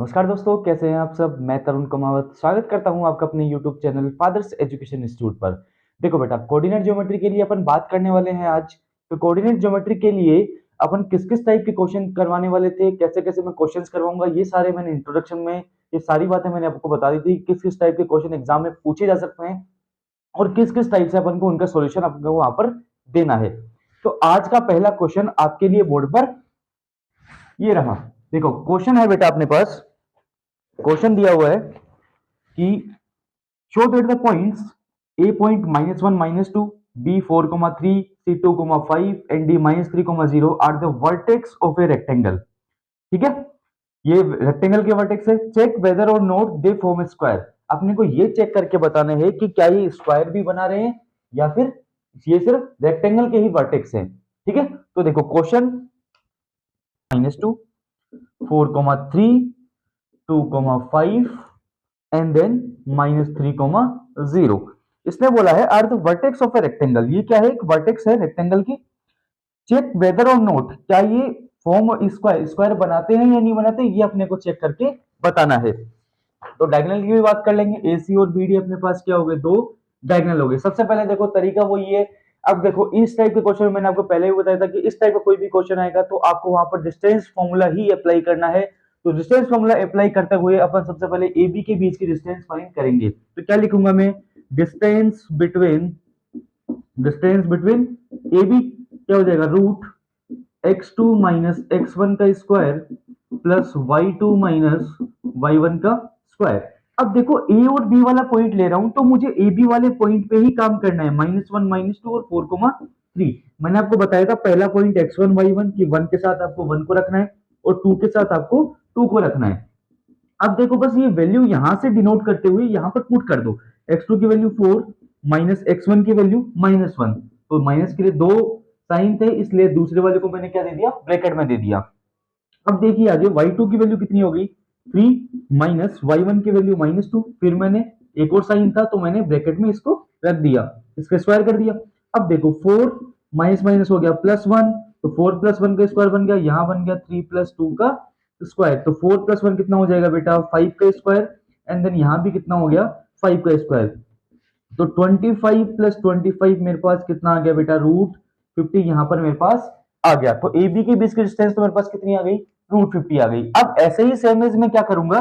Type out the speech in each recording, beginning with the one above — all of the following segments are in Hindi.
नमस्कार दोस्तों, कैसे हैं आप सब। मैं तरुण कुमावत स्वागत करता हूं आपका अपने YouTube channel Fathers Education Institute पर। देखो बेटा, कोऑर्डिनेट ज्योमेट्री के लिए अपन बात करने वाले हैं आज। तो कोऑर्डिनेट ज्योमेट्री के लिए अपन किस किस टाइप के क्वेश्चन करवाने वाले थे, कैसे कैसे मैं क्वेश्चंस करवाऊंगा, ये सारे मैंने इंट्रोडक्शन में ये सारी बातें मैंने आपको बता दी थी। किस किस टाइप के क्वेश्चन एग्जाम में पूछे जा सकते हैं और किस किस टाइप से अपन को उनका सोल्यूशन आपको वहां पर देना है। तो आज का पहला क्वेश्चन आपके लिए बोर्ड पर ये रहा। देखो क्वेश्चन है बेटा, अपने पास क्वेश्चन दिया हुआ है कि show that the points a point -1 -2 b 4,3 c 2,5 and d -3,0 are the vertex of a rectangle। ठीक है, ये रेक्टेंगल के वर्टेक्स है। चेक वेदर और नोट दे फॉर्म स्क्वायर। अपने को ये चेक करके बताना है कि क्या ये स्क्वायर भी बना रहे हैं या फिर ये सिर्फ रेक्टेंगल के ही वर्टेक्स हैं। ठीक है, तो देखो क्वेश्चन -2 4,3 2,5 एंड देन -3,0। इसने बोला है are the vertex of a rectangle. ये क्या है, एक वर्टेक्स है रेक्टेंगल की। चेक वेदर और नोट, क्या ये फॉर्म स्क्वायर स्क्वायर बनाते हैं या नहीं बनाते, ये अपने को चेक करके बताना है। तो डायगोनल की भी बात कर लेंगे। एसी और बीडी अपने पास क्या हो गए, दो डायगोनल हो गए। सबसे पहले देखो तरीका वो ये है। अब देखो इस टाइप के क्वेश्चन मैंने आपको पहले भी बताया था कि इस टाइप का कोई भी क्वेश्चन आएगा तो आपको वहां पर डिस्टेंस फॉर्मूला ही अप्लाई करना है। तो डिस्टेंस फॉर्मूला अप्लाई करते हुए अपन सबसे पहले ए बी के बीच की डिस्टेंस फाइंड करेंगे। तो क्या लिखूंगा मैं, डिस्टेंस बिटवीन ए बी क्या हो जाएगा, रूट x2 माइनस x1 का square plus y2 minus y1 का स्क्वायर। अब देखो ए और बी वाला पॉइंट ले रहा हूं तो मुझे ए बी वाले पॉइंट पे ही काम करना है। -1 -2 और 4,3। मैंने आपको बताया था पहला पॉइंट x1 y1 की 1 के साथ आपको 1 को रखना है और 2 के साथ आपको 2 को रखना है। अब देखो बस ये वैल्यू यहां से डिनोट करते हुए यहां पर पुट कर दो। x2 की वैल्यू 4 माइनस x1 की वैल्यू -1। तो माइनस के लिए दो साइन थे, इसलिए दूसरे वाले को मैंने क्या दे दिया, ब्रैकेट में दे दिया। अब देखिए आगे y2 की वैल्यू कितनी हो गई, 3 माइनस y1 की वैल्यू -2। फिर मैंने एक और साइन था तो मैंने ब्रैकेट में इसको रख दिया, इसका स्क्वायर कर दिया। अब देखो 4 माइनस माइनस हो गया +1, तो 4 + 1 का स्क्वायर बन गया, यहां बन गया 3 + 2 का स्क्वायर। तो 4 + 1 कितना हो जाएगा बेटा, 5 का स्क्वायर। एंड देन यहां भी कितना हो गया, 5 का स्क्वायर। तो 25 + 25 मेरे पास कितना आ गया बेटा, √50 यहां पर मेरे पास आ गया। तो ए बी के बीच की डिस्टेंस तो मेरे पास कितनी आ गई, √50 आ गई। अब ऐसे ही सेम एज मैं क्या करूंगा,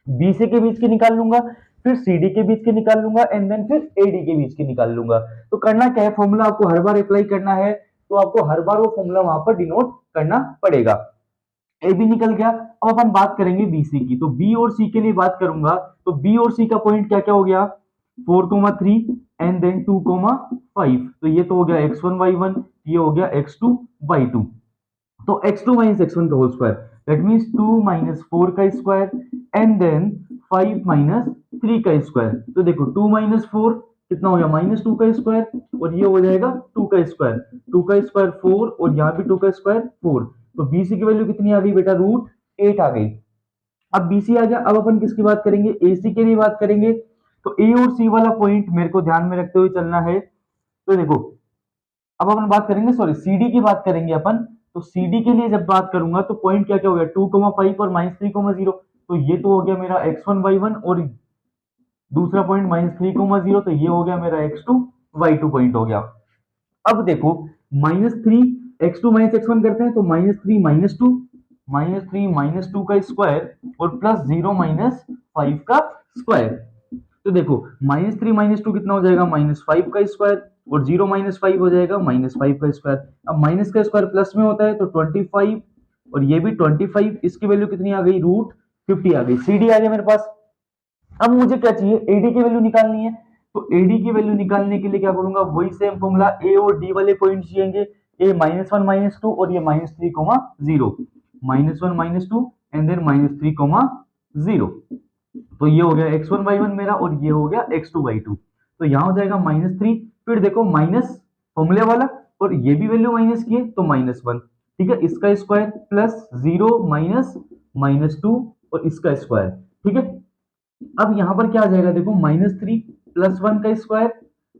बी सी के बीच की निकाल लूंगा, फिर सी डी के बीच की निकाल लूंगा एंड देन फिर ए डी के बीच की निकाल लूंगा। तो करना क्या है, फॉर्मूला आपको हर बार अप्लाई करना है, तो आपको हर बार वो फॉर्मूला वहां पर डिनोट करना पड़ेगा। ए बी निकल गया। अब अपन बात करेंगे बी सी की। तो बी और सी के लिए बात करूंगा तो बी और सी का पॉइंट क्या क्या हो गया, 4,3 एंड देन 2,5। तो ये तो हो गया x1 y1, ये हो गया x2 y2। तो x2 माइनस x1 का whole square, that means 2 minus 4 का स्क्वायर एंड देन 5 माइनस 3 का स्क्वायर। तो देखो 2 माइनस 4 कितना हो गया, -2 का स्क्वायर, और ये हो जाएगा 2 का स्क्वायर। 2 का स्क्वायर 4 और यहाँ भी 2 का स्क्वायर 4। तो बीसी की वैल्यू कितनी आ गई बेटा, √8 आ गई। अब बीसी आ गया। अब अपन किसकी बात करेंगे, एसी के लिए बात करेंगे। तो ए और सी वाला पॉइंट मेरे को ध्यान में रखते हुए चलना है। तो देखो अब अपन बात करेंगे, सॉरी सीडी की बात करेंगे अपन। तो सीडी के लिए जब बात करूंगा तो पॉइंट क्या क्या हो गया, 2,5 और -3,0। तो ये तो हो गया मेरा x1 y1 और दूसरा पॉइंट -3,0। तो ये हो गया मेरा x2 y2 पॉइंट हो गया। अब देखो -3 x2 माइनस x1 करते हैं तो -3 -2 का स्क्वायर और +0 -5 का स्क्वायर। तो देखो -3 -2 कितना हो जाएगा, -5 का स्क्वायर, और 0 -5 हो जाएगा -5 का स्क्वायर। अब माइनस का स्क्वायर प्लस में होता है तो 25 और ये भी 25, इसकी वैल्यू कितनी आ गई, √50 आ गई। सीडी आ गया मेरे पास। अब मुझे क्या चाहिए, एडी की वैल्यू निकालनी है। तो एडी की वैल्यू निकालने के लिए क्या करूंगा, वही सेम फॉर्मूला, ए और डी वाले पॉइंट चाहिए। ए -1 -2 और ये -3,0, -1 -2 एंड देन -3,0। तो ये हो गया x1 y1 मेरा और ये हो गया x2 y2। तो यहां हो जाएगा -3, फिर देखो माइनस फॉर्मूले वाला और ये भी वैल्यू माइनस की है तो -1। ठीक है, इसका स्क्वायर प्लस 0 -2 और इसका स्क्वायर। ठीक है, अब यहां पर क्या आ जाएगा, देखो -3 + 1 का स्क्वायर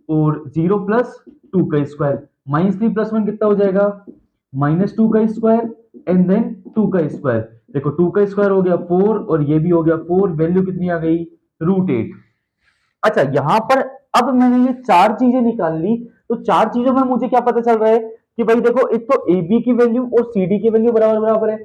और 0 + 2 का स्क्वायर। -3 + 1 कितना हो जाएगा, -2 का स्क्वायर एंड देन 2 का स्क्वायर। देखो 2 का स्क्वायर हो गया 4 और ये भी हो गया 4, वैल्यू कितनी आ गई, √8। अच्छा यहां पर अब मैंने ये चार चीजें निकाल ली, तो चार चीजों में मुझे क्या पता चल रहा है कि भाई देखो, एक तो ए बी की वैल्यू और सी डी की वैल्यू बराबर बराबर है,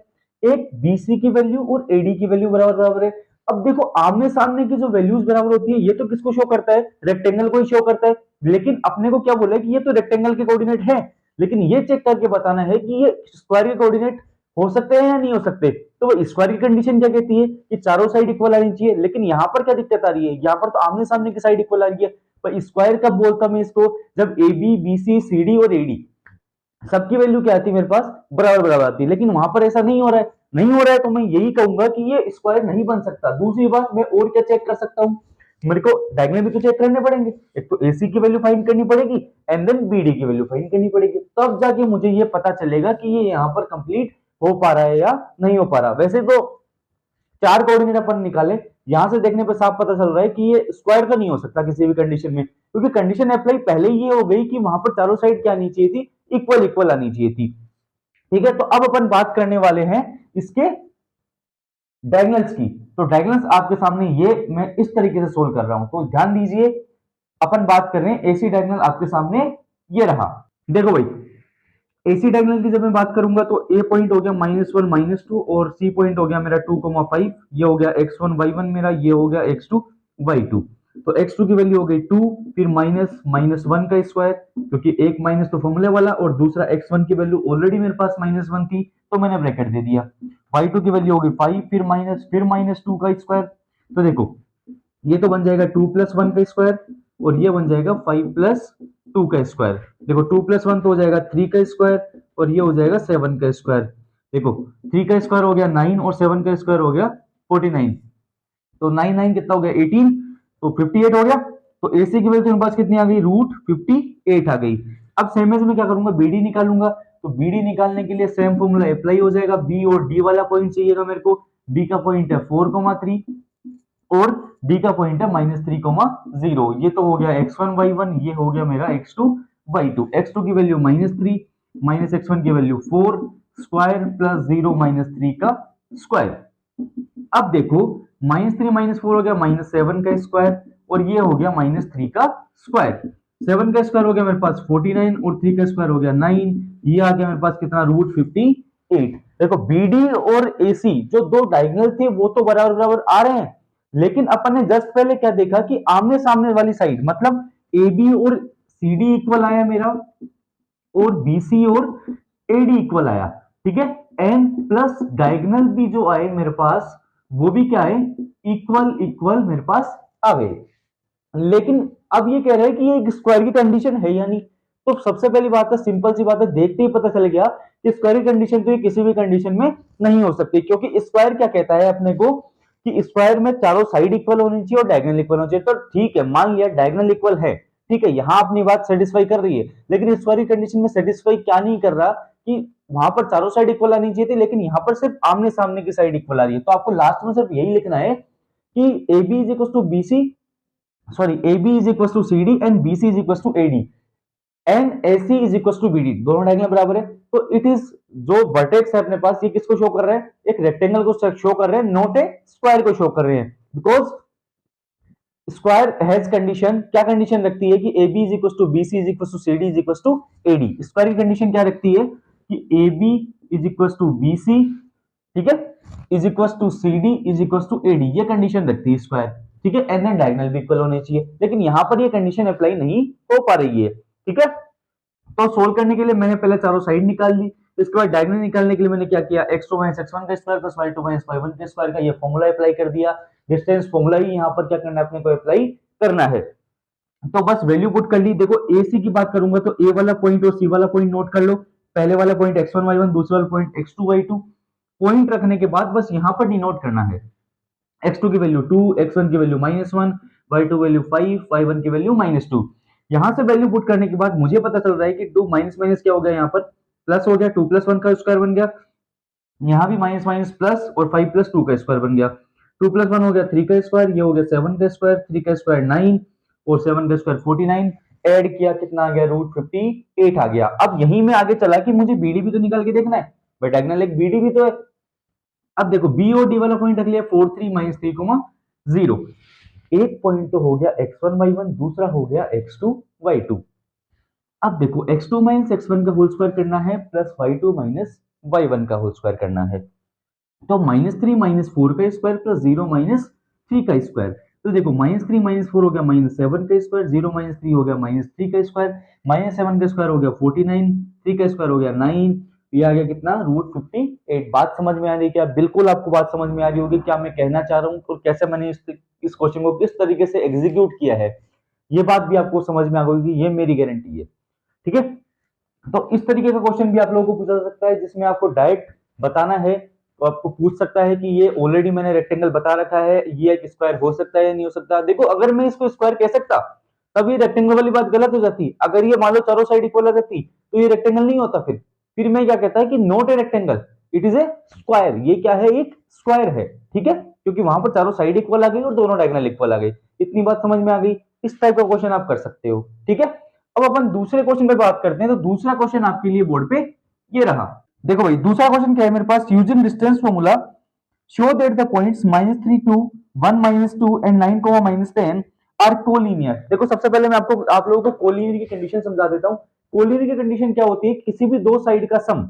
एक बी सी की वैल्यू और ए डी की वैल्यू बराबर बराबर है। अब देखो आमने सामने की जो वैल्यूज बराबर होती है, ये तो किसको शो करता है, रेक्टेंगल को ही शो करता है। लेकिन अपने को क्या बोला है कि ये तो रेक्टेंगल के कोऑर्डिनेट है, लेकिन ये चेक करके बताना है कि ये स्क्वायर के कोऑर्डिनेट हो सकते हैं या नहीं हो सकते। तो वो स्क्वायर की कंडीशन क्या कहती है कि चारों साइड इक्वल आनी चाहिए, लेकिन यहां पर क्या दिक्कत आ रही है, यहां पर तो आमने सामने की साइड इक्वल आ रही है। पर स्क्वायर कब बोलता मैं इसको, जब A B B C C D और ए डी सबकी वैल्यू क्या आती है मेरे पास, बराबर बराबर आती है। लेकिन वहां पर ऐसा नहीं हो रहा है, नहीं हो रहा है तो मैं यही कहूंगा कि ये स्क्वायर नहीं बन सकता। दूसरी बात, मैं और क्या चेक कर सकता हूँ, मेरे को डायगोनल भी तो चेक करने पड़ेंगे। एक तो एसी की वैल्यू फाइंड करनी पड़ेगी एंड देन बीडी की वैल्यू फाइंड करनी पड़ेगी, तब जाके मुझे ये पता चलेगा कि ये यहाँ पर कंप्लीट हो पा रहा है या नहीं हो पा रहा। वैसे तो चार कोऑर्डिनेट अपन निकाले, यहां से देखने पर साफ पता चल रहा है कि ये स्क्वायर तो नहीं हो सकता किसी भी कंडीशन में, क्योंकि कंडीशन अप्लाई पहले ही ये हो गई कि वहां पर चारों साइड क्या आनी चाहिए थी, इक्वल इक्वल आनी चाहिए थी। ठीक है, तो अब अपन बात करने वाले हैं इसके डायगोनल्स की। तो डायगोनल्स आपके सामने ये मैं इस तरीके से सोल्व कर रहा हूं, तो ध्यान दीजिए। अपन बात कर रहे हैं एसी डायगोनल, आपके सामने ये रहा। देखो भाई, एसी डायगोनल की जब मैं बात करूंगा तो ए पॉइंट हो गया -1 -2 और सी पॉइंट हो गया मेरा 2,5, ये हो गया x1 y1 मेरा, ये हो गया x2 y2। तो x2 की वैल्यू हो गई 2, फिर माइनस -1 का स्क्वायर, क्योंकि एक माइनस तो फॉर्मूले वाला, और दूसरा x1 की वैल्यू ऑलरेडी मेरे पास -1 थी तो मैंने ब्रैकेट दे दिया। y2 की वैल्यू हो गई 5, फिर माइनस 2 का स्क्वायर। तो देखो ये तो बन जाएगा 2 + 1 का स्क्वायर और ये बन जाएगा 5 + 2 का स्क्वायर। देखो 2 + 1 तो हो जाएगा 3 का स्क्वायर और ये हो जाएगा 7 का स्क्वायर। देखो 3 का स्क्वायर हो गया 9 और 7 का स्क्वायर हो गया 49। तो 9 9 कितना हो गया 18, तो 58 हो गया। तो एसी की वैल्यू मेरे पास कितनी आ गई, √58 आ गई। अब सेम एज में क्या करूंगा, बीडी निकालूंगा। तो बीडी निकालने के लिए सेम फॉर्मूला अप्लाई हो जाएगा, बी और डी वाला पॉइंट चाहिएगा मेरे को। बी का पॉइंट है 4,3 और डी का पॉइंट है -3,0। ये तो हो गया x1 y1, ये हो गया मेरा x2 y2। x2 की वैल्यू -3 माइनस x1 की वैल्यू 4 स्क्वायर प्लस 0 -3 का स्क्वायर। अब देखो -3 -4 हो गया -7 का स्क्वायर और ये हो गया -3 का स्क्वायर। 7 का स्क्वायर हो गया मेरे पास 49 और 3 का स्क्वायर हो गया 9, ये आ गया मेरे पास कितना, √58। देखो बीडी और एसी जो दो डायगोनल थे वो तो बराबर बराबर आ रहे हैं, लेकिन अपन ने जस्ट पहले क्या देखा कि आमने सामने वाली साइड, मतलब ए बी और सी डी इक्वल आया मेरा, और बी सी और ए डी इक्वल आया। ठीक है, एन प्लस डायगोनल भी जो आए मेरे पास वो भी क्या है, इक्वल इक्वल मेरे पास आ गए। लेकिन अब ये कह रहा है कि ये एक स्क्वायर की कंडीशन है या नहीं। तो सबसे पहली बात है, सिंपल सी बात है, देखते ही पता चल गया कि स्क्वायर की कंडीशन तो ये किसी भी कंडीशन में नहीं हो सकती, क्योंकि स्क्वायर क्या कहता है अपने को कि स्क्वायर में चारों साइड इक्वल होनी चाहिए और डायगोनल इक्वल होनी चाहिए। तो ठीक है, मान लिया डायगोनल इक्वल है, ठीक है, यहां अपनी बात सेटिस्फाई कर रही है, लेकिन स्क्वायर की कंडीशन में सेटिस्फाई क्या नहीं कर रहा कि वहां पर चारों साइड इक्वल आनी चाहिए थी, लेकिन यहां पर सिर्फ आमने सामने की साइड इक्वल आ रही है। तो आपको लास्ट में सिर्फ यही लिखना है कि A B is equal to B C, sorry A B is equal to C D and B C is equal to A D and A C is equal to B D, दोनों डायगोनल बराबर है। तो इट इज, जो वर्टेक्स है अपने पास, ये किसको शो कर रहे हैं, एक रेक्टेंगल को शो कर रहे हैं, नॉट ए स्क्वायर को शो कर रहे हैं। बिकॉज स्क्वायर हैज कंडीशन, क्या कंडीशन रखती है कि A B is equal to B C is equal to C D is equal to A D. Square की कंडीशन क्या रखती है कि A B is equal to B C, ठीक है, is equal to C D is equal to A D, ये कंडीशन रखती है स्क्वायर। ठीक है, एंड देन डायगोनल भी इक्वल होने चाहिए, लेकिन यहां पर ये कंडीशन अप्लाई नहीं हो पा रही है। ठीक है, तो सोल्व करने के लिए मैंने पहले चारों साइड निकाल ली, इसके बाद डायगोनल निकालने के लिए मैंने क्या किया, x2 - x1 का स्क्वायर प्लस y2 - y1 के स्क्वायर का ये फॉर्मूला अप्लाई कर दिया। डिस्टेंस फॉर्मूला ही यहां पर क्या करना है, अपने को अप्लाई करना है। तो बस वैल्यू पुट कर ली। देखो AC की बात करूंगा तो A वाला पॉइंट और C वाला पॉइंट नोट कर लो। पहले वाला पॉइंट x1 y1, दूसरा वाला पॉइंट x2 y2। पॉइंट रखने के बाद बस यहां पर डिनोट करना है, x2 की वैल्यू 2, x1 की वैल्यू -1, y2 वैल्यू 5, y1 की वैल्यू -2। यहां से वैल्यू पुट करने के बाद मुझे पता चल रहा है कि 2 माइनस माइनस क्या हो गया, यहाँ पर प्लस हो गया, 2 + 1 का स्क्वायर बन गया, यहाँ भी माइनस माइनस प्लस, और 5 + 2 का स्क्वायर बन गया। 2 + 1 हो गया 3 का स्क्वायर, ये हो गया 7 का स्क्वायर, 3 का स्क्वायर 9 और 7 का स्क्वायर 49। ऐड किया कितना आ गया, √58 आ गया। अब यही में आगे चला कि मुझे बीडी भी तो निकाल के देखना है, बट डायगोनल एक बीडी भी तो है। अब देखो बी और डी वाला पॉइंट रख लिया 4 3 माइनस 3 0। एक पॉइंट तो हो गया x1 y1, दूसरा हो गया x2 y2। अब देखो x2 माइनस x1 का होल स्क्वायर करना है प्लस y2 माइनस y1 का होल स्क्वायर करना है। तो -3 माइनस 4 का स्क्वायर प्लस 0 माइनस 3 का स्क्वायर। तो देखो -3 माइनस 4 हो गया -7 का स्क्वायर, 0 माइनस 3 हो गया -3 का स्क्वायर, -7 का स्क्वायर हो गया 49, 3 का स्क्वायर हो गया 9, ये आ गया कितना √58। बात समझ में आ रही है क्या? बिल्कुल आपको बात समझ में आ रही होगी क्या मैं कहना चाह रहा हूँ और कैसे मैंने इस क्वेश्चन को किस तरीके से एग्जीक्यूट किया है। ये बात भी आपको समझ में आ गई, ये मेरी गारंटी है। ठीक है, तो इस तरीके का क्वेश्चन भी आप लोगों को पूछा जा सकता है जिसमें आपको डायरेक्ट बताना है। तो आपको पूछ सकता है कि ये ऑलरेडी मैंने रेक्टेंगल बता रखा है, ये एक स्क्वायर हो सकता है या नहीं हो सकता। देखो अगर मैं इसको स्क्वायर कह सकता तब ये रेक्टेंगल वाली बात गलत हो जाती। अगर ये मान लो चारों साइड इक्वल रहती तो ये रेक्टेंगल नहीं होता। फिर मैं क्या कहता है कि not a rectangle, it is a square. ये क्या है? एक स्क्वायर है। ठीक है, क्योंकि वहां पर चारों साइड इक्वल आ गई और दोनों डायगोनल इक्वल आ गई। इतनी बात समझ में आ गई। इस टाइप का क्वेश्चन आप कर सकते हो। ठीक है, अब अपन दूसरे क्वेश्चन पे बात करते हैं। तो दूसरा क्वेश्चन आपके लिए बोर्ड पे ये रहा। देखो भाई दूसरा क्वेश्चन क्या है मेरे पास, using distance formula show that the points -3 2 1 -2 and 9 -10 are collinear. देखो सबसे पहले मैं आपको आप लोगों को कोलिनियर की कंडीशन समझा देता हूं। कोलिनियर की कंडीशन क्या होती है? किसी भी दो साइड का सम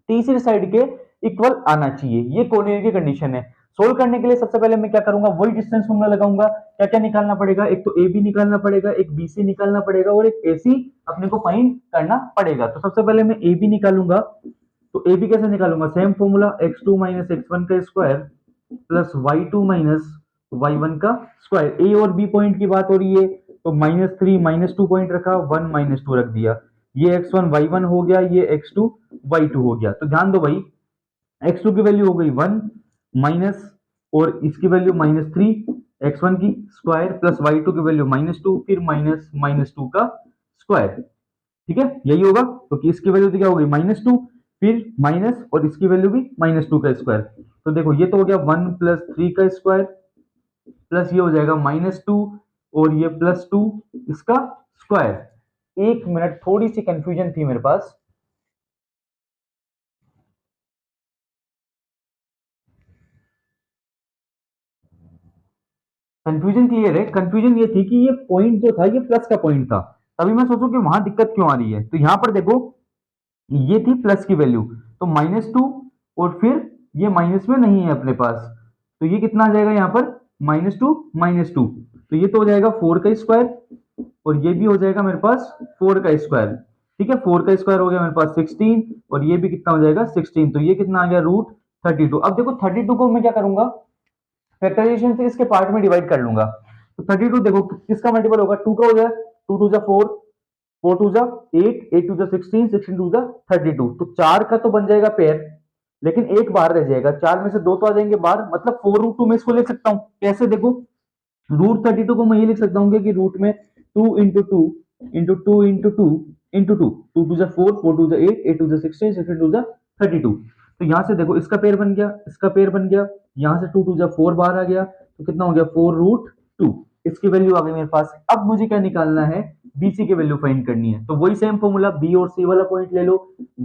तीसरी साइड के इक्वल आना चाहिए, ये कोलिनियर की कंडीशन है। सोल्व करने के लिए सबसे पहले मैं क्या करूंगा, वही डिस्टेंस फॉर्मूला लगाऊंगा। क्या क्या निकालना पड़ेगा? एक तो ए बी निकालना पड़ेगा, एक बी सी निकालना पड़ेगा और एक ए सी अपने को फाइंड करना पड़ेगा। तो सबसे पहले मैं ए बी निकालूंगा। तो ए बी कैसे निकालूंगा? Same formula x2 minus x1 का square plus y2 minus y1 का स्क्वायर। ए और बी पॉइंट की बात हो रही है तो -3 -2 पॉइंट रखा, 1 -2 रख दिया। ये x1 y1 हो गया, ये x2 y2 हो गया। तो ध्यान दो भाई, x2 की वैल्यू हो गई 1 माइनस और इसकी वैल्यू -3 x1 की स्क्वायर प्लस y2 की वैल्यू -2 फिर माइनस -2 का स्क्वायर। ठीक है, यही होगा क्योंकि इसकी वैल्यू तो क्या हो गई -2 फिर माइनस और इसकी वैल्यू भी -2 का स्क्वायर। तो देखो ये तो हो गया 1 + 3 का स्क्वायर प्लस ये हो जाएगा -2 और ये +2 इसका स्क्वायर। एक मिनट, थोड़ी सी कंफ्यूजन थी मेरे पास। कंफ्यूजन क्लियर है? कंफ्यूजन ये थी कि ये पॉइंट जो था ये प्लस का पॉइंट था। तभी मैं सोचूं कि वहां दिक्कत क्यों आ रही है। तो यहां पर देखो ये थी प्लस की वैल्यू तो -2 और फिर ये माइनस में नहीं है अपने पास। तो ये कितना आ जाएगा यहाँ पर -2 -2। तो ये तो हो जाएगा 4 का स्क्वायर और ये भी हो जाएगा मेरे पास 4 का स्क्वायर। ठीक है, 4 का स्क्वायर हो गया मेरे पास 16 और ये भी कितना हो जाएगा 16। तो ये कितना आ गया √32। अब देखो 32 को मैं क्या करूंगा, फैक्टराइजेशन से इसके पार्ट में डिवाइड कर लूंगा। तो 32 देखो किसका मल्टीपल होगा, 2 का हो जाए, 2 2 जा 4, 4 2 जा 8, 8 2 जा 16, 16 2 जा 32। तो 4 का तो बन जाएगा पेयर, लेकिन एक बाहर रह जाएगा। 4 में से 2 तो आ जाएंगे बाहर, मतलब 4√2 में इसको लिख सकता हूँ। कैसे? देखो √32 को मैं ये लिख सकता हूँ कि रूट में 2 इंटू 2 इंटू 2 इंटू 2 इंटू 2, 2 2 जा 4, 4 2 जा 8, 8 2 जा 16, 16 2 जा 32। तो यहां से देखो इसका पेयर बन गया, इसका पेयर बन गया, यहां से 2 2 जा 4 बाहर आ गया। तो कितना हो गया 4√2। इसकी वैल्यू आ गई मेरे पास। अब मुझे क्या निकालना है, बीसी की वैल्यू फाइंड करनी है। तो वही सेम फॉर्मूला, बी और सी वाला पॉइंट ले लो,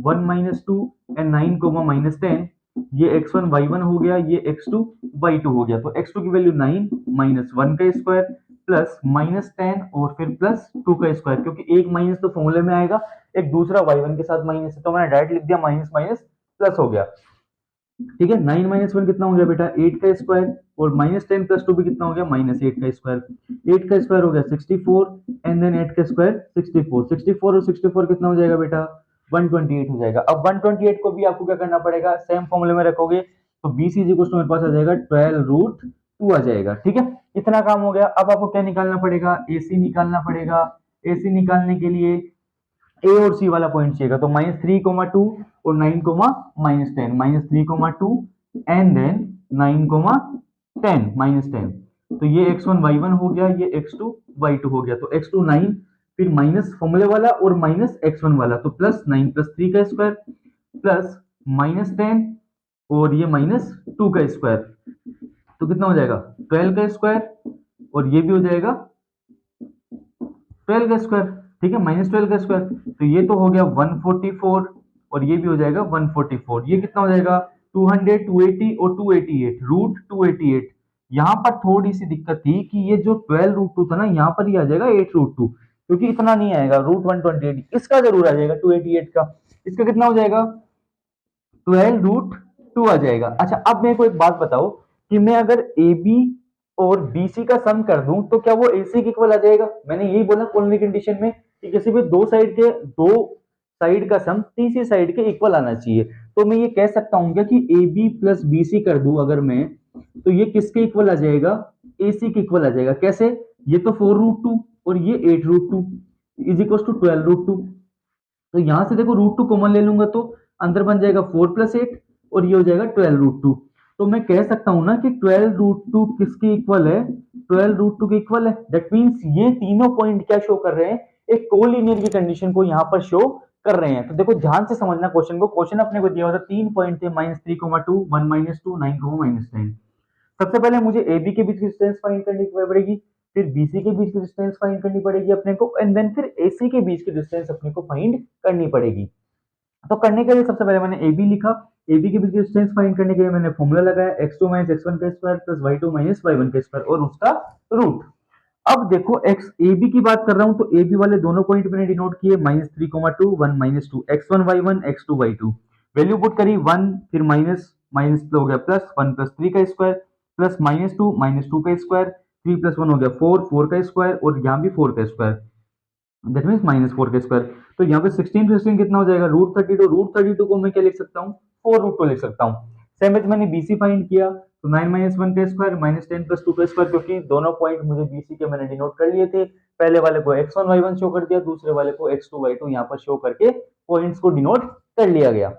1 -2 एंड 9 -10। ये x1 y1 हो गया, ये x2 y2 हो गया। तो x2 की वैल्यू 9 -1 का स्क्वायर प्लस -10 और फिर +2 का स्क्वायर, क्योंकि एक माइनस तो फॉर्मूले में आएगा, एक दूसरा y1 के साथ माइनस है तो मैंने डायरेक्ट लिख दिया माइनस माइनस प्लस हो गया। ठीक है, 9 -1 कितना हो गया बेटा 8 का स्क्वायर और -10 + 2 भी कितना हो गया -8 का स्क्वायर। 8 का स्क्वायर हो गया 64 एंड देन 8 का स्क्वायर 64। 64 और 64 कितना हो जाएगा बेटा 128 हो जाएगा। अब 128 को भी आपको क्या करना पड़ेगा, सेम फॉर्मूले में रखोगे तो BC मेरे पास आ जाएगा 12√2 आ जाएगा। ठीक है, इतना काम हो गया। अब आपको क्या निकालना पड़ेगा, AC निकालना पड़ेगा। AC निकालने के लिए ए और सी वाला पॉइंट चाहिएगा। तो -3, 2 और 9, -10, -3, 2 एंड देन 9, 10 -10। तो ये x1 y1 हो गया, ये x2 y2 हो गया। तो x2 9 फिर माइनस फॉर्मूले वाला और माइनस x1 वाला, तो +9 + 3 का स्क्वायर प्लस -10 और ये -2 का स्क्वायर। तो कितना हो जाएगा 12 का स्क्वायर और ये भी हो जाएगा 12 का स्क्वायर। ठीक है, -12 का स्क्वायर। तो ये तो हो गया 144 और ये भी हो जाएगा 144। ये कितना हो जाएगा 200, 280 और 288, रूट 288। यहाँ पर थोड़ी सी दिक्कत थी कि ये जो 12 रूट 2 था ना, यहाँ पर ही आ जाएगा 8 रूट 2, क्योंकि इतना नहीं आएगा रूट 128, इसका जरूर आ जाएगा 288 का। इसका कितना हो जाएगा? 12 रूट 2 आ जाएगा। अच्छा, अब मेरे को एक बात बताओ कि मैं अगर ए बी और बी सी का सम कर दूं तो क्या वो ए सी के इक्वल आ जाएगा? मैंने यही बोला कॉलोनी कंडीशन में कि किसी भी दो साइड का सम तीसरी साइड के इक्वल आना चाहिए। तो मैं ये कह सकता हूं क्या कि A B plus B C कर दूं अगर मैं, तो ये किसके इक्वल आ जाएगा? ए सी के इक्वल आ जाएगा। कैसे? ये तो 4 रूट 2 और ये 8 root 2 is equal to 12 root 2। तो यहां से देखो रूट 2 कॉमन ले लूंगा तो अंदर बन जाएगा 4 प्लस 8 और ये हो जाएगा 12 रूट 2। तो मैं कह सकता हूं ना कि 12 रूट 2 किसके इक्वल है? 12 रूट 2 के इक्वल है। दैट मींस ये तीनों पॉइंट क्या शो कर रहे हैं? एक कोलिनियर की कंडीशन को यहां पर शो कर रहे हैं। तो देखो ध्यान से समझना क्वेश्चन को। क्वेश्चन अपने को दिया हुआ था, 3 पॉइंट थे, -3, 2, 1, -2, 9, -9। सबसे पहले मुझे ए बी के बीच की डिस्टेंस फाइंड करनी पड़ेगी, फिर बीसी के बीच की डिस्टेंस फाइंड करनी पड़ेगी अपने को, एंड देन फिर एसी के बीच की डिस्टेंस अपने को फाइंड करनी पड़ेगी। तो करने के लिए सबसे पहले मैंने ए बी लिखा। ए बी के बीच की डिस्टेंस फाइंड करने के लिए मैंने फॉर्मूला लगाया, x2 - x1 का स्क्वायर प्लस y2 - y1 का स्क्वायर और उसका रूट। अब देखो एक्स ए बी की बात कर रहा हूं तो ए बी वाले दोनों पॉइंट मैंने डिनोट किए, -3, 2, 1, -2, x1 y1 x2 y2। Value put करी 1, फिर माइनस माइनस हो गया प्लस 1 प्लस 3 का स्क्वायर प्लस -2 का स्क्वायर, 3 प्लस 1 हो गया 4, 4 का स्क्वायर और यहाँ भी 4 का स्क्वायर, दैट मीन्स -4 का स्क्वायर। तो यहाँ पे 16 कितना हो जाएगा? रूट 32 को मैं क्या लिख सकता हूँ? 4 रूट 2 लिख सकता हूँ। सेम एज मैंने बीसी फाइंड किया तो 9 - 1 का स्क्वायर -10 + 2 का स्क्वायर, क्योंकि दोनों पॉइंट मुझे बीसी के मैंने डिनोट कर लिए थे। पहले वाले को x1 y1 शो कर दिया, दूसरे वाले को x2 y2 यहाँ पर शो करके पॉइंट्स को डिनोट कर लिया गया।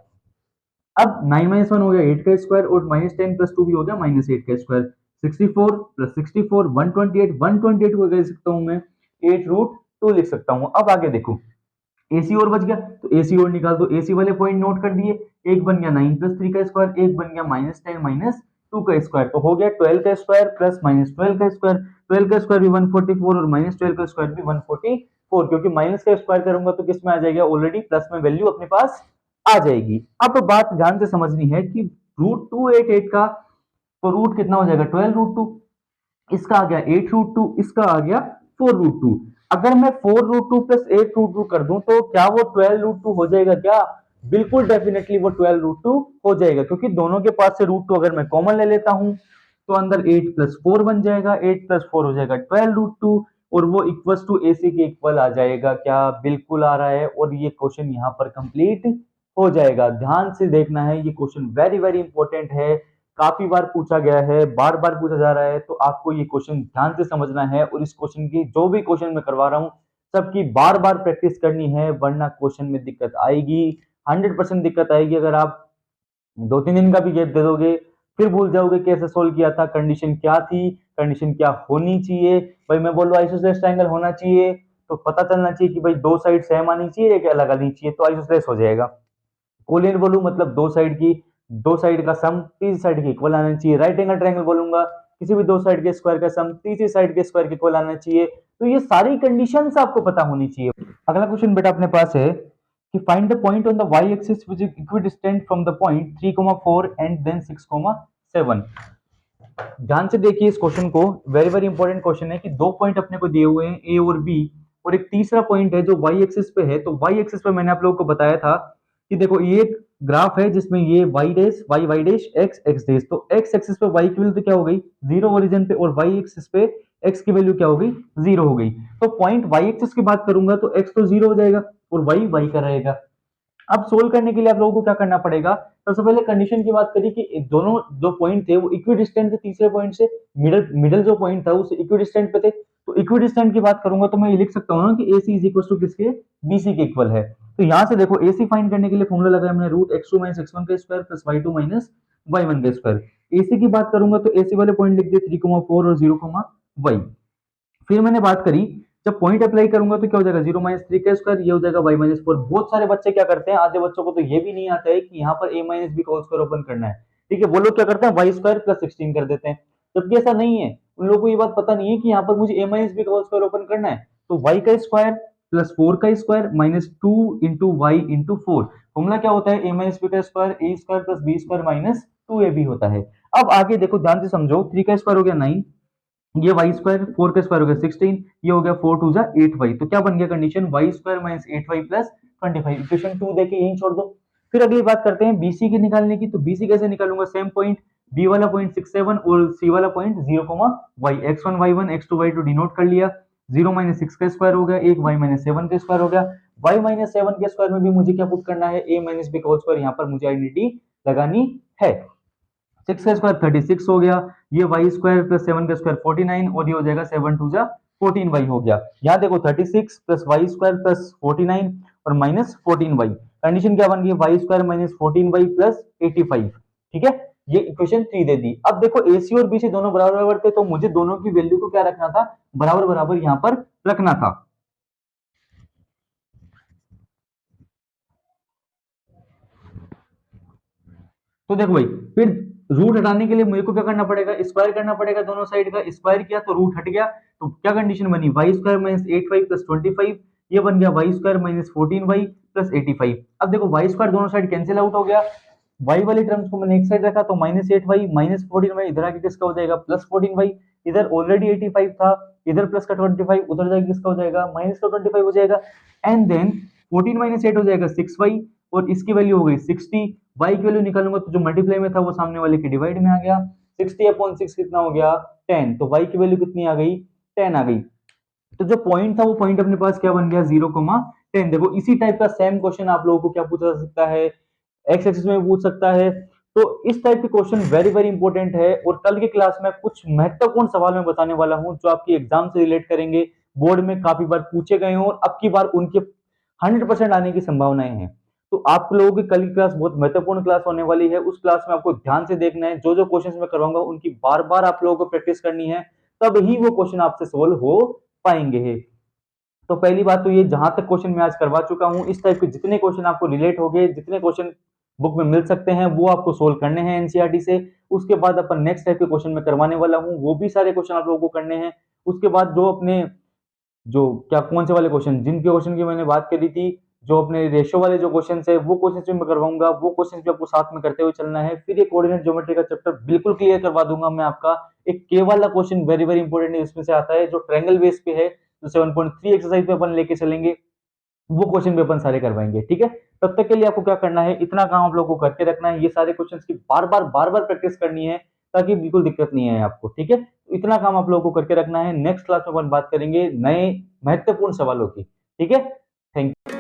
अब 9 - 1 हो गया 8 का स्क्वायर और -10 + 2 भी हो गया -8 का स्क्वायर। 64 + 64 128, 128 को लिख सकता हूँ मैं 8 रूट 2 लिख सकता हूँ। अब आगे देखो, एसी और बच गया तो एसी और निकाल दो। एसी वाले पॉइंट नोट कर दिए, एक बन गया 9 + 3 का स्क्वायर, एक बन गया -10 - 2 का स्क्वायर, तो हो गया 12 का स्क्वायर प्लस -12 का स्क्वायर। 12 का स्क्वायर भी 144 और -12 का स्क्वायर भी 144, क्योंकि माइनस का स्क्वायर करूंगा तो किस में आ जाएगा? ऑलरेडी प्लस में वैल्यू अपने पास आ जाएगी। अब तो बात ध्यान से समझनी है कि रूट 288 का तो रूट कितना हो जाएगा? 12 रूट 2, इसका आ गया 8 रूट 2, इसका आ गया 4 रूट 2। अगर मैं 4 रूट 2 प्लस 8 रूट 2 कर दूं तो क्या वो 12 रूट 2 हो जाएगा क्या? बिल्कुल डेफिनेटली वो 12 रूट 2 हो जाएगा, क्योंकि दोनों के पास से रूट 2 अगर मैं कॉमन ले लेता हूं तो अंदर 8 + 4 बन जाएगा, 8 + 4 हो जाएगा 12 रूट 2 और वो इक्वल्स टू एसी के इक्वल आ जाएगा। क्या? बिल्कुल आ रहा है और ये क्वेश्चन यहाँ पर कंप्लीट हो जाएगा। ध्यान से देखना है, ये क्वेश्चन वेरी वेरी इंपॉर्टेंट है, काफी बार पूछा गया है, बार बार पूछा जा रहा है, तो आपको ये क्वेश्चन ध्यान से समझना है और इस क्वेश्चन की जो भी क्वेश्चन मैं करवा रहा हूँ सबकी बार बार प्रैक्टिस करनी है, वरना क्वेश्चन में दिक्कत आएगी, 100% दिक्कत आएगी। अगर आप 2-3 दिन का भी गैप दे दोगे फिर भूल जाओगे कैसे सोल्व किया था, कंडीशन क्या थी, कंडीशन क्या होनी चाहिए। भाई मैं बोल रहा हूँ आइसोसेलेस ट्रायंगल होना चाहिए तो पता चलना चाहिए कि भाई दो साइड सेम आनी चाहिए या अलग आनी चाहिए, तो आइसोसेलेस हो जाएगा। कोलिनियर बोलूं मतलब दो साइड का सम तीसरी साइड के इक्वल आना चाहिए। राइट एंगल ट्रायंगल बोलूंगा किसी भी दो साइड के स्क्वायर का सम तीसरी साइड के स्क्वायर के इक्वल आना चाहिए। तो ये सारी कंडीशंस आपको पता होनी चाहिए। अगला क्वेश्चन बेटा अपने पास है कि find the point on the y axis which is equidistant from the point 3, 4 and then 6, 7। ध्यान से देखिए इस क्वेश्चन को, वेरी वेरी इंपॉर्टेंट क्वेश्चन है कि दो पॉइंट अपने को दिए हुए हैं ए और बी और एक तीसरा पॉइंट है जो वाई एक्सिस पे है। तो वाई एक्सिस पे मैंने आप लोगों को बताया था कि देखो ये एक ग्राफ है जिसमें ये Y dash Y dash X X dash, तो एक्स एक्सिस पे वाई की वैल्यू तो क्या हो गई 0 ओरिजिन पे और वाई एक्सिस पे एक्स की वैल्यू क्या हो गई 0 हो गई। तो पॉइंट वाई एक्सिस की बात करूंगा तो एक्स तो 0 हो जाएगा और वाई वाई का रहेगा। अब सोल्व करने के लिए आप लोगों को क्या करना पड़ेगा? सबसे पहले कंडीशन की बात करिए कि दोनों जो पॉइंट थे वो इक्विडिस्टेंट थे तीसरे पॉइंट से, मिडल मिडल जो पॉइंट था उसे इक्विडिस्टेंट पे थे। तो इक्विडिस्टेंट की बात करूंगा तो मैं ये लिख सकता हूँ ना कि AC इज इक्वल टू किसके? BC के इक्वल है। तो यहाँ से देखो AC फाइंड करने के लिए फॉर्मूला लगाया मैंने रूट x2 - x1 का स्क्वायर प्लस y2 - y1 का स्क्वायर। AC की बात करूंगा तो AC वाले पॉइंट लिख दिए 3, 4 और 0, y। फिर मैंने बात करी जब पॉइंट अप्लाई करूंगा तो क्या हो जाएगा 0 - 3 का स्क्वायर, ये हो जाएगा y - 4। बहुत सारे बच्चे क्या करते हैं, आधे बच्चों को तो ये भी नहीं आता है कि यहाँ पर a - b का होल स्क्वायर ओपन करना है। ठीक है, वो लोग क्या करते हैं y स्क्वायर प्लस 16 कर देते हैं, जबकि ऐसा नहीं है। उन लोगों को ये बात पता नहीं है कि यहाँ पर मुझे a - b का होल स्क्वायर ओपन करना है तो y का स्क्वायर प्लस 4 का square minus 2 into y into 4। Formula क्या होता है, ए माइनस बी का square a square plus b square minus 2ab होता है। अब आगे देखो ध्यान से समझो, 3 का स्क्वायर हो गया 9, ये वाई स्क्वायर, 4 का स्क्वायर हो गया 16, ये हो गया 4 टू जा 8y। तो क्या बन गया condition, Y square minus 8y plus 25। Equation 2 देके यहीं छोड़ दो। फिर अगली बात करते हैं बीसी की निकालने की। तो बीसी कैसे निकालूंगा, सेम पॉइंट, बी वाला पॉइंट 67 और सी वाला point 0, x1 y1 x2 y2 denote कर लिया। 0 माइनस 6 का स्क्वायर हो गया, एक y माइनस 7 का स्क्वायर हो गया। y माइनस 7 के स्क्वायर में भी मुझे क्या पुट करना है, a माइनस बी का होल स्क्वायर, यहाँ पर मुझे आइडेंटिटी लगानी है। 6 का स्क्वायर 36 हो गया, ये वाई स्क्वायर प्लस 7 का स्क्वायर 49 और ये हो जाएगा 7 टू जा 14y हो गया। यहाँ देखो 36 प्लस वाई स्क्वायर प्लस 49 और माइनस 14y। कंडीशन क्या बन गई, Y square minus 14y plus 85। ठीक है, ये इक्वेशन 3 दे दी। अब देखो AC और BC दोनों बराबर बराबर थे, तो मुझे दोनों की वैल्यू को क्या रखना था, बराबर बराबर यहाँ पर रखना था। तो देखो भाई, फिर रूट हटाने के लिए मुझे को क्या करना पड़ेगा, स्क्वायर करना पड़ेगा दोनों साइड का। स्क्वायर किया तो रूट हट गया, तो क्या कंडीशन बनी, Y square minus 8y plus 25, ये बन गया Y square minus 14y plus 85। अब देखो वाई स्क्वायर दोनों साइड कैंसिल आउट हो गया, वाई वाली टर्म्स को मैंने एक साइड रखा तो माइनस 8y माइनस 14y, इधर आके किसका हो जाएगा, प्लस 14y। इधर ऑलरेडी 85 था, इधर प्लस का 25, उधर जाके किसका हो जाएगा, माइनस का 25 हो जाएगा। एंड देन 14 माइनस 8 हो जाएगा 6y, और इसकी वैल्यू हो गई 60। y की वैल्यू निकालूंगा तो जो मल्टीप्लाई में था वो सामने वाले के डिवाइड में आ गया। 60 अपॉन 6 कितना हो गया, 10। तो y की वैल्यू कितनी आ गई, 10 आ गई। तो जो पॉइंट था वो पॉइंट अपने पास क्या बन गया, 0,10। देखो इसी टाइप का सेम क्वेश्चन आप लोगों को क्या पूछा जा सकता है, एक्स एक्सिस में पूछ सकता है। तो इस टाइप के क्वेश्चन वेरी वेरी इंपॉर्टेंट है, और कल की क्लास में कुछ महत्वपूर्ण सवाल मैं बताने वाला हूं जो आपकी एग्जाम से रिलेट करेंगे, बोर्ड में काफी बार पूछे गए हो और अब की बार उनके 100% आने की संभावनाएं हैं। तो आप लोगों की कल की क्लास बहुत महत्वपूर्ण क्लास होने वाली है। उस क्लास में आपको ध्यान से देखना है, जो जो क्वेश्चंस मैं करवाऊंगा उनकी बार बार आप लोगों को प्रैक्टिस करनी है, तब ही वो क्वेश्चन आपसे सोल्व हो पाएंगे। तो पहली बात तो ये, जहां तक क्वेश्चन मैं आज करवा चुका हूं, इस टाइप के जितने क्वेश्चन आपको रिलेट हो गए, जितने क्वेश्चन बुक में मिल सकते हैं वो आपको सोल्व करने हैं एनसीईआरटी से। उसके बाद अपन नेक्स्ट टाइप के क्वेश्चन में करवाने वाला हूं, वो भी सारे क्वेश्चन आप लोगों को करने हैं। उसके बाद जो अपने जो क्या कौन से वाले क्वेश्चन, जिनके क्वेश्चन की मैंने बात करी थी, जो अपने रेशियो वाले जो क्वेश्चन है वो क्वेश्चन भी मैं करवाऊंगा, वो क्वेश्चन भी आपको साथ में करते हुए चलना है। फिर ये कोऑर्डिनेट ज्योमेट्री का चैप्टर बिल्कुल क्लियर करवा दूंगा मैं आपका। एक के वाला क्वेश्चन वेरी वेरी इंपॉर्टेंट है, इसमें से आता है जो ट्रायंगल बेस पे है, जो 7.3 एक्सरसाइज पे अपन लेके चलेंगे, वो क्वेश्चन भी अपन सारे करवाएंगे। ठीक है, तब तक के लिए आपको क्या करना है, इतना काम आप लोगों को करके रखना है, ये सारे क्वेश्चंस की बार बार प्रैक्टिस करनी है, ताकि बिल्कुल दिक्कत नहीं है आपको। ठीक है, तो इतना काम आप लोगों को करके रखना है। नेक्स्ट क्लास में अपन बात करेंगे नए महत्वपूर्ण सवालों की। ठीक है, थैंक यू।